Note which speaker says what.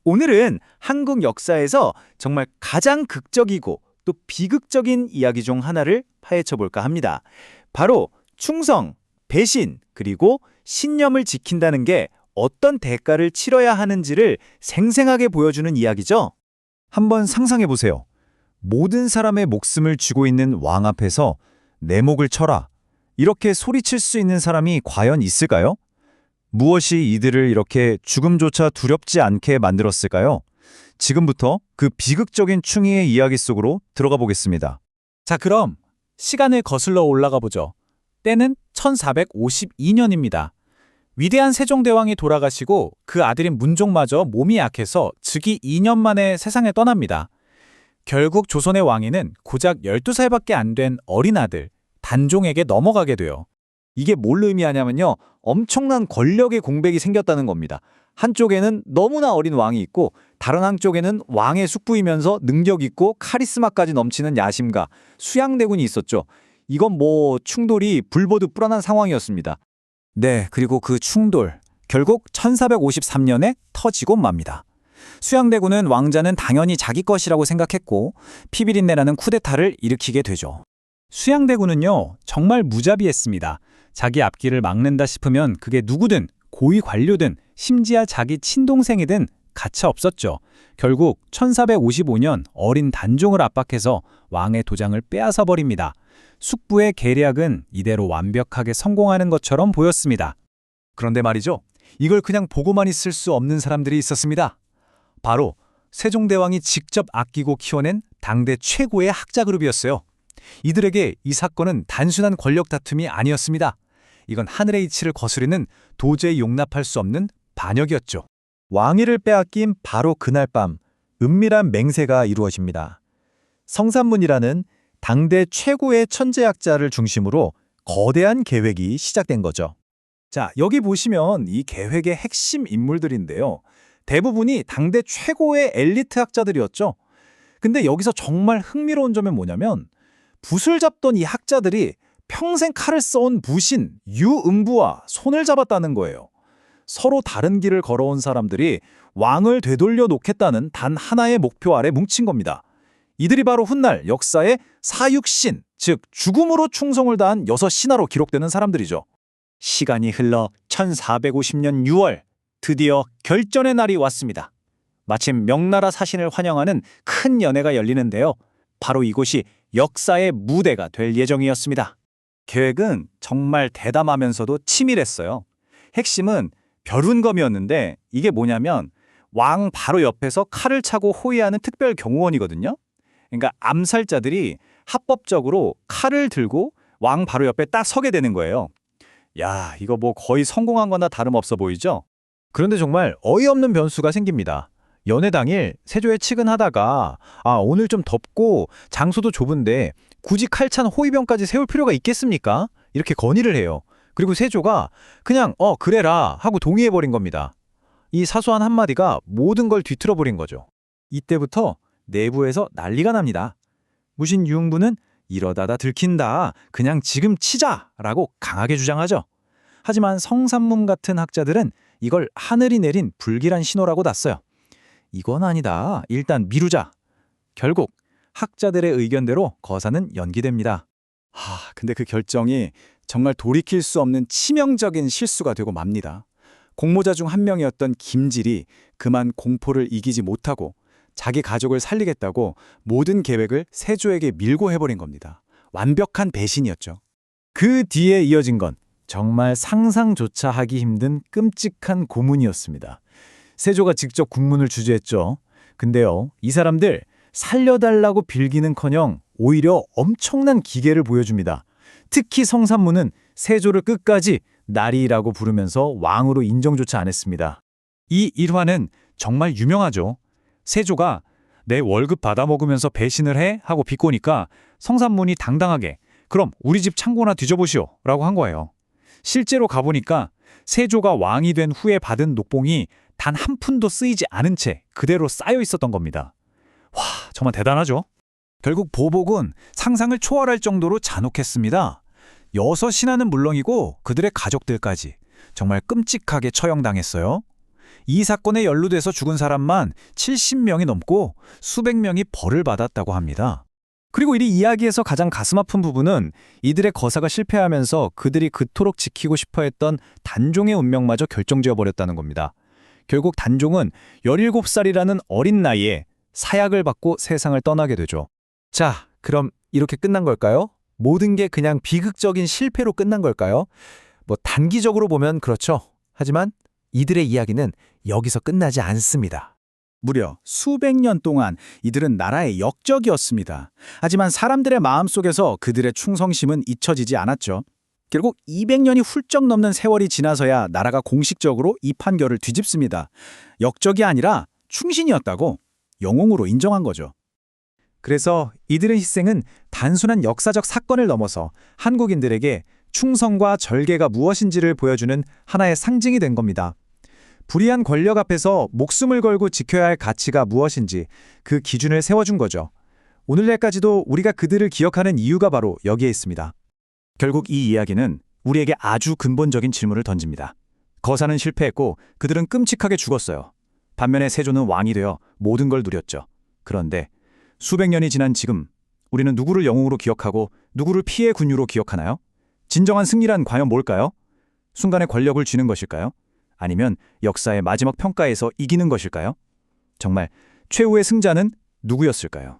Speaker 1: 오늘은 한국 역사에서 정말 가장 극적이고 또 비극적인 이야기 중 하나를 파헤쳐 볼까 합니다. 바로 충성, 배신, 그리고 신념을 지킨다는 게 어떤 대가를 치러야 하는지를 생생하게 보여주는 이야기죠.
Speaker 2: 한번 상상해 보세요. 모든 사람의 목숨을 쥐고 있는 왕 앞에서 내 목을 쳐라. 이렇게 소리칠 수 있는 사람이 과연 있을까요? 무엇이 이들을 이렇게 죽음조차 두렵지 않게 만들었을까요? 지금부터 그 비극적인 충의의 이야기 속으로 들어가 보겠습니다.
Speaker 3: 자, 그럼 시간을 거슬러 올라가 보죠. 때는 1452년입니다. 위대한 세종대왕이 돌아가시고 그 아들인 문종마저 몸이 약해서 즉위 2년 만에 세상에 떠납니다. 결국 조선의 왕위는 고작 12살밖에 안 된 어린 아들 단종에게 넘어가게 돼요.
Speaker 2: 이게 뭘 의미하냐면요. 엄청난 권력의 공백이 생겼다는 겁니다. 한쪽에는 너무나 어린 왕이 있고 다른 한쪽에는 왕의 숙부이면서 능력 있고 카리스마까지 넘치는 야심가 수양대군이 있었죠. 이건 충돌이 불보듯 뿔어난 상황이었습니다. 네, 그리고 그 충돌 결국 1453년에 터지고 맙니다. 수양대군은 왕자는 당연히 자기 것이라고 생각했고 피비린내라는 쿠데타를 일으키게 되죠.
Speaker 3: 수양대군은요, 정말 무자비했습니다. 자기 앞길을 막는다 싶으면 그게 누구든 고위 관료든 심지어 자기 친동생이든 가차 없었죠. 결국 1455년 어린 단종을 압박해서 왕의 도장을 빼앗아 버립니다. 숙부의 계략은 이대로 완벽하게 성공하는 것처럼 보였습니다.
Speaker 2: 그런데 말이죠. 이걸 그냥 보고만 있을 수 없는 사람들이 있었습니다. 바로 세종대왕이 직접 아끼고 키워낸 당대 최고의 학자 그룹이었어요. 이들에게 이 사건은 단순한 권력 다툼이 아니었습니다. 이건 하늘의 이치를 거스르는 도저히 용납할 수 없는 반역이었죠. 왕위를 빼앗긴 바로 그날 밤 은밀한 맹세가 이루어집니다. 성산문이라는 당대 최고의 천재학자를 중심으로 거대한 계획이 시작된 거죠. 자, 여기 보시면 이 계획의 핵심 인물들인데요. 대부분이 당대 최고의 엘리트 학자들이었죠. 근데 여기서 정말 흥미로운 점은 뭐냐면 붓을 잡던 이 학자들이 평생 칼을 써온 부신 유응부와 손을 잡았다는 거예요. 서로 다른 길을 걸어온 사람들이 왕을 되돌려 놓겠다는 단 하나의 목표 아래 뭉친 겁니다. 이들이 바로 훗날 역사의 사육신, 즉 죽음으로 충성을 다한 6신하로 기록되는 사람들이죠.
Speaker 1: 시간이 흘러 1450년 6월 드디어 결전의 날이 왔습니다. 마침 명나라 사신을 환영하는 큰 연회가 열리는데요. 바로 이곳이 역사의 무대가 될 예정이었습니다.
Speaker 2: 계획은 정말 대담하면서도 치밀했어요. 핵심은 벼룬검이었는데 이게 뭐냐면 왕 바로 옆에서 칼을 차고 호위하는 특별 경호원이거든요. 그러니까 암살자들이 합법적으로 칼을 들고 왕 바로 옆에 딱 서게 되는 거예요. 야, 이거 거의 성공한 거나 다름없어 보이죠? 그런데 정말 어이없는 변수가 생깁니다. 연회 당일 세조에 측은하다가 오늘 좀 덥고 장소도 좁은데 굳이 칼찬 호위병까지 세울 필요가 있겠습니까? 이렇게 건의를 해요. 그리고 세조가 그냥 그래라 하고 동의해버린 겁니다. 이 사소한 한마디가 모든 걸 뒤틀어버린 거죠. 이때부터 내부에서 난리가 납니다. 무신 유흥부는 이러다다 들킨다. 그냥 지금 치자라고 강하게 주장하죠. 하지만 성산문 같은 학자들은 이걸 하늘이 내린 불길한 신호라고 놨어요. 이건 아니다. 일단 미루자. 결국 학자들의 의견대로 거사는 연기됩니다. 근데 그 결정이 정말 돌이킬 수 없는 치명적인 실수가 되고 맙니다. 공모자 중 한 명이었던 김질이 그만 공포를 이기지 못하고 자기 가족을 살리겠다고 모든 계획을 세조에게 밀고 해버린 겁니다. 완벽한 배신이었죠. 그 뒤에 이어진 건 정말 상상조차 하기 힘든 끔찍한 고문이었습니다. 세조가 직접 국문을 주재했죠. 근데요, 이 사람들 살려달라고 빌기는커녕 오히려 엄청난 기계를 보여줍니다. 특히 성산문은 세조를 끝까지 나리라고 부르면서 왕으로 인정조차 안 했습니다. 이 일화는 정말 유명하죠. 세조가 내 월급 받아먹으면서 배신을 해? 하고 비꼬니까 성산문이 당당하게 그럼 우리 집 창고나 뒤져보시오 라고 한 거예요. 실제로 가보니까 세조가 왕이 된 후에 받은 녹봉이 단 한 푼도 쓰이지 않은 채 그대로 쌓여 있었던 겁니다. 와, 정말 대단하죠? 결국 보복은 상상을 초월할 정도로 잔혹했습니다. 6신하는 물론이고 그들의 가족들까지 정말 끔찍하게 처형당했어요.
Speaker 3: 이 사건에 연루돼서 죽은 사람만 70명이 넘고 수백 명이 벌을 받았다고 합니다. 그리고 이 이야기에서 가장 가슴 아픈 부분은 이들의 거사가 실패하면서 그들이 그토록 지키고 싶어 했던 단종의 운명마저 결정지어 버렸다는 겁니다. 결국 단종은 17살이라는 어린 나이에 사약을 받고 세상을 떠나게 되죠.
Speaker 4: 자, 그럼 이렇게 끝난 걸까요? 모든 게 그냥 비극적인 실패로 끝난 걸까요? 뭐 단기적으로 보면 그렇죠. 하지만 이들의 이야기는 여기서 끝나지 않습니다.
Speaker 1: 무려 수백 년 동안 이들은 나라의 역적이었습니다. 하지만 사람들의 마음속에서 그들의 충성심은 잊혀지지 않았죠. 결국 200년이 훌쩍 넘는 세월이 지나서야 나라가 공식적으로 이 판결을 뒤집습니다. 역적이 아니라 충신이었다고 영웅으로 인정한 거죠.
Speaker 3: 그래서 이들의 희생은 단순한 역사적 사건을 넘어서 한국인들에게 충성과 절개가 무엇인지를 보여주는 하나의 상징이 된 겁니다. 불의한 권력 앞에서 목숨을 걸고 지켜야 할 가치가 무엇인지 그 기준을 세워준 거죠. 오늘날까지도 우리가 그들을 기억하는 이유가 바로 여기에 있습니다.
Speaker 2: 결국 이 이야기는 우리에게 아주 근본적인 질문을 던집니다. 거사는 실패했고 그들은 끔찍하게 죽었어요. 반면에 세조는 왕이 되어 모든 걸 누렸죠. 그런데 수백 년이 지난 지금 우리는 누구를 영웅으로 기억하고 누구를 피해 군유로 기억하나요? 진정한 승리란 과연 뭘까요? 순간의 권력을 쥐는 것일까요? 아니면 역사의 마지막 평가에서 이기는 것일까요? 정말 최후의 승자는 누구였을까요?